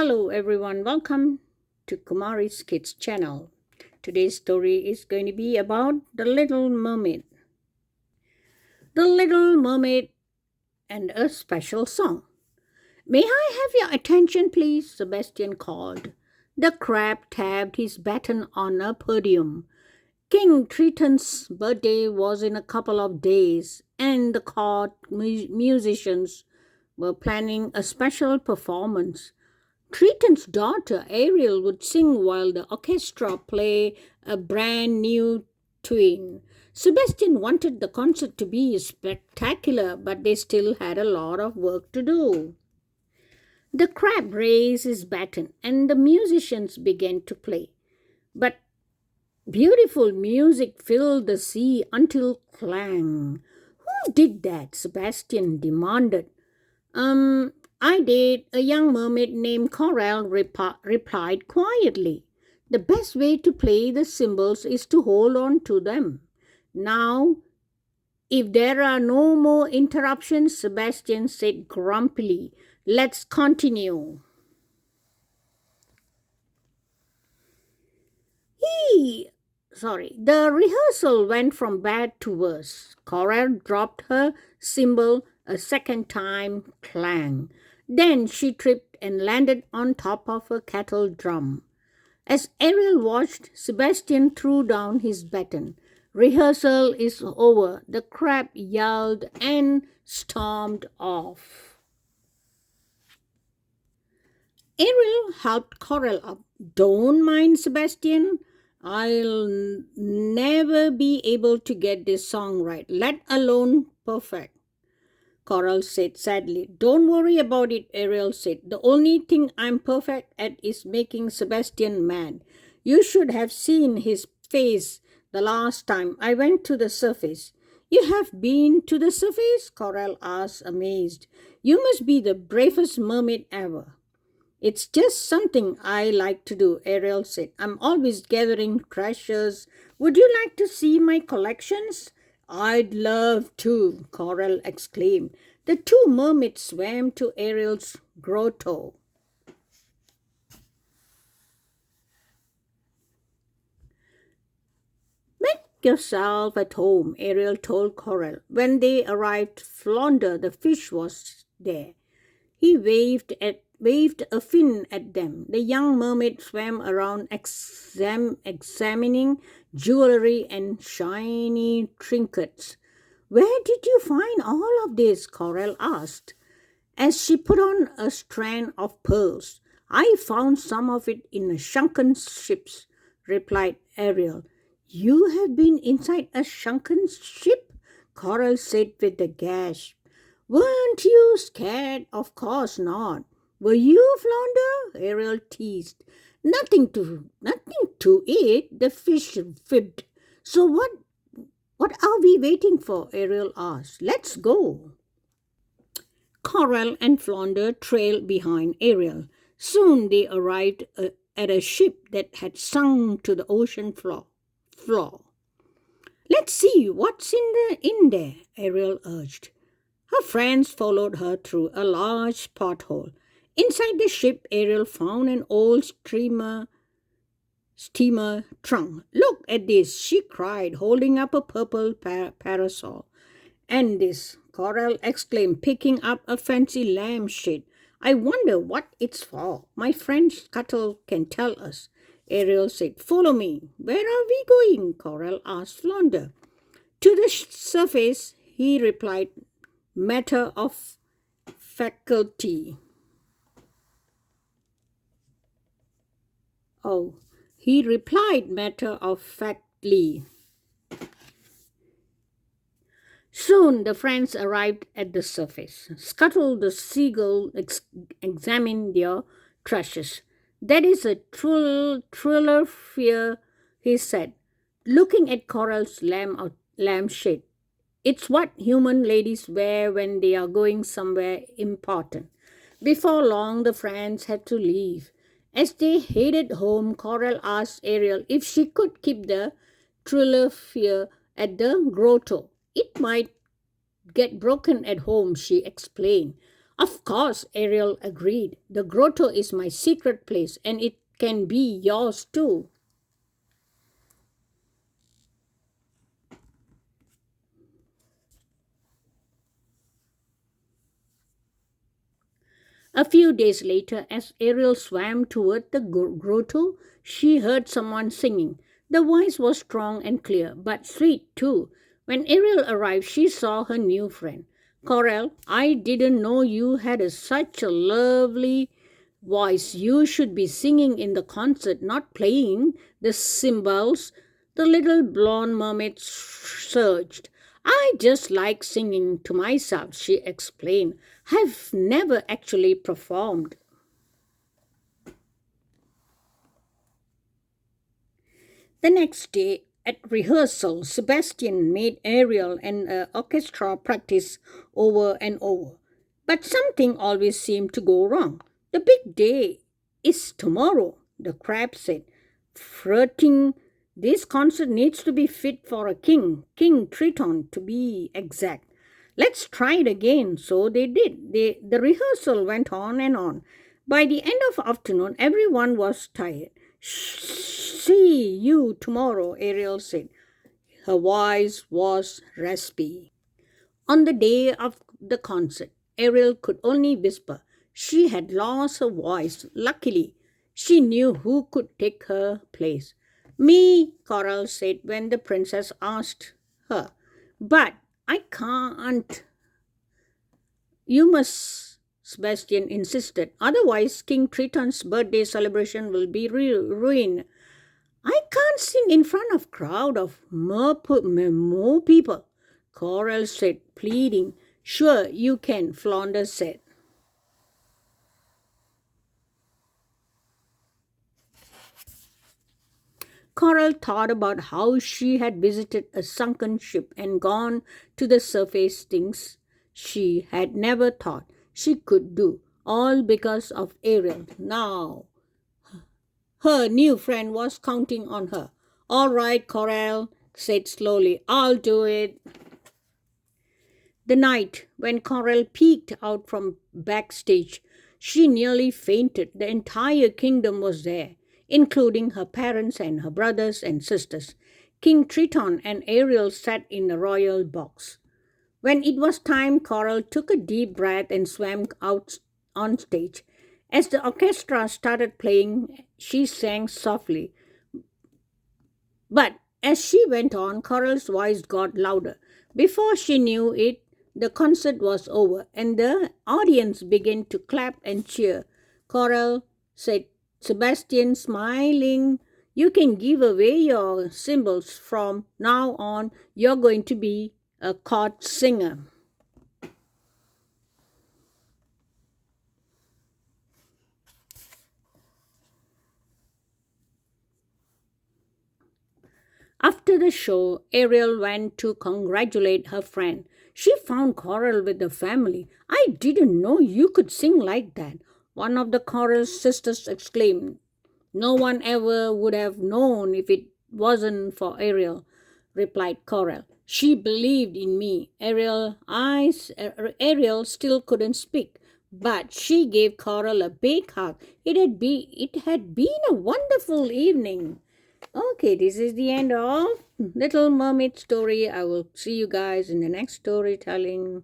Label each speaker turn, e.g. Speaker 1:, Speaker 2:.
Speaker 1: Hello everyone, welcome to Kumari's Kids channel. Today's story is going to be about the Little Mermaid. The Little Mermaid and a special song. May I have your attention, please? Sebastian called. The crab tapped his baton on a podium. King Triton's birthday was in a couple of days, and the court musicians were planning a special performance. Triton's daughter Ariel would sing while the orchestra played a brand new tune. Sebastian wanted the concert to be spectacular, but they still had a lot of work to do. The crab raised his baton and the musicians began to play. But beautiful music filled the sea until clang. Who did that? Sebastian demanded. I did, a young mermaid named Coral replied quietly. The best way to play the cymbals is to hold on to them. Now, if there are no more interruptions, Sebastian said grumpily, let's continue. He the rehearsal went from bad to worse. Coral dropped her cymbal a second time, clang. Then she tripped and landed on top of a kettle drum. As Ariel watched, Sebastian threw down his baton. Rehearsal is over, the crab yelled and stormed off. Ariel helped Coral up. Don't mind, Sebastian. I'll never be able to get this song right, let alone perfect. Coral said sadly. Don't worry about it, Ariel said. The only thing I'm perfect at is making Sebastian mad. You should have seen his face the last time I went to the surface. You have been to the surface? Coral asked, amazed. You must be the bravest mermaid ever. It's just something I like to do, Ariel said. I'm always gathering treasures. Would you like to see my collections? I'd love to, Coral exclaimed. The two mermaids swam to Ariel's grotto. Make yourself at home, Ariel told Coral. When they arrived, Flounder the fish was there. He waved a fin at them. The young mermaid swam around examining jewelry and shiny trinkets. Where did you find all of this? Coral asked, as she put on a strand of pearls. I found some of it in a sunken ship, replied Ariel. You have been inside a sunken ship? Coral said with a gasp. Weren't you scared? Of course not. Were you, Flounder? Ariel teased. Nothing to eat, the fish fibbed. So what are we waiting for? Ariel asked. Let's go. Coral and Flounder trailed behind Ariel. Soon they arrived at a ship that had sunk to the ocean floor. Let's see what's in there, Ariel urged. Her friends followed her through a large porthole. Inside the ship, Ariel found an old steamer trunk. Look at this, she cried, holding up a purple parasol. And this, Coral exclaimed, picking up a fancy lampshade. I wonder what it's for. My friend Scuttle can tell us. Ariel said, follow me. Where are we going? Coral asked Flounder. To the surface, he replied, matter of faculty. Oh, he replied matter of factly. Soon the friends arrived at the surface. Scuttle the seagull examined their treasures. That is a thriller fear, he said, looking at Coral's lampshade. It's what human ladies wear when they are going somewhere important. Before long, the friends had to leave. As they headed home, Coral asked Ariel if she could keep the trilophere at the grotto. It might get broken at home, she explained. Of course, Ariel agreed. The grotto is my secret place and it can be yours too. A few days later, as Ariel swam toward the grotto, she heard someone singing. The voice was strong and clear, but sweet too. When Ariel arrived, she saw her new friend. Coral, I didn't know you had such a lovely voice. You should be singing in the concert, not playing the cymbals. The little blonde mermaid surged. I just like singing to myself, she explained. I've never actually performed. The next day, at rehearsal, Sebastian made Ariel and orchestra practice over and over. But something always seemed to go wrong. The big day is tomorrow, the crab said, flirting. This concert needs to be fit for a king, King Triton to be exact. Let's try it again. So they did. The rehearsal went on and on. By the end of afternoon, everyone was tired. See you tomorrow, Ariel said. Her voice was raspy. On the day of the concert, Ariel could only whisper. She had lost her voice. Luckily, she knew who could take her place. Me, Coral said when the princess asked her. But I can't. You must, Sebastian insisted. Otherwise, King Triton's birthday celebration will be ruined. I can't sing in front of crowd of more people, Coral said, pleading. Sure, you can, Flounder said. Coral thought about how she had visited a sunken ship and gone to the surface things she had never thought she could do, all because of Ariel. Now, her new friend was counting on her. All right, Coral said slowly, I'll do it. The night when Coral peeked out from backstage, she nearly fainted. The entire kingdom was there, including her parents and her brothers and sisters. King Triton and Ariel sat in the royal box. When it was time, Coral took a deep breath and swam out on stage. As the orchestra started playing, she sang softly, but as she went on, Coral's voice got louder. Before she knew it, the concert was over and the audience began to clap and cheer. Coral said, Sebastian, smiling, you can give away your symbols from now on. You're going to be a court singer. After the show, Ariel went to congratulate her friend. She found Coral with the family. I didn't know you could sing like that, one of the Coral's sisters exclaimed. No one ever would have known if it wasn't for Ariel, replied Coral. She believed in me. Ariel still couldn't speak, but she gave Coral a big hug. It had been a wonderful evening. Okay, this is the end of Little Mermaid story. I will see you guys in the next storytelling.